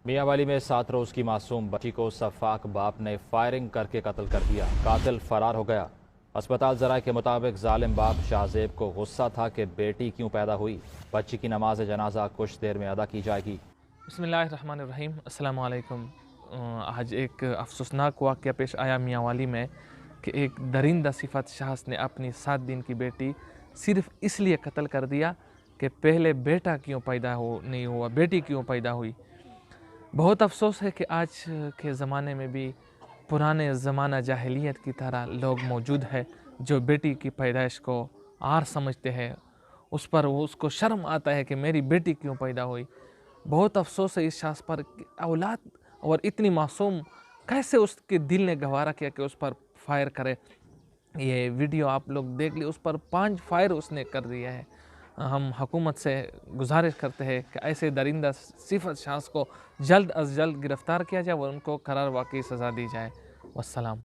میاں والی میں 7 روز کی معصوم بچی کو سفاک باپ نے فائرنگ کر کے قتل کر دیا۔ قاتل فرار ہو گیا۔ اسپتال ذرائع کے مطابق ظالم باپ شاہزیب کو غصہ تھا کہ بیٹی کیوں پیدا ہوئی۔ بچی کی نماز جنازہ کچھ دیر میں ادا کی جائے گی۔ بسم اللہ الرحمن الرحیم۔ السلام علیکم۔ آج ایک افسوسناک واقعہ پیش آیا میاں والی میں کہ ایک درندہ صفت شخص نے اپنی 7 دن کی بیٹی صرف اس لیے قتل کر دیا کہ پہلے بیٹا کیوں پیدا نہیں ہوا، بیٹی کیوں پیدا ہوئی۔ بہت افسوس ہے کہ آج کے زمانے میں بھی پرانے زمانہ جاہلیت کی طرح لوگ موجود ہیں جو بیٹی کی پیدائش کو عار سمجھتے ہیں، اس کو شرم آتا ہے کہ میری بیٹی کیوں پیدا ہوئی۔ بہت افسوس ہے اس شخص پر کہ اولاد اور اتنی معصوم کیسے اس کے دل نے گوارا کیا کہ اس پر فائر کرے۔ یہ ویڈیو آپ لوگ دیکھ لی، اس پر 5 فائر اس نے کر دیا ہے۔ ہم حکومت سے گزارش کرتے ہیں کہ ایسے درندہ صفت شخص کو جلد از جلد گرفتار کیا جائے اور ان کو قرار واقعی سزا دی جائے۔ والسلام۔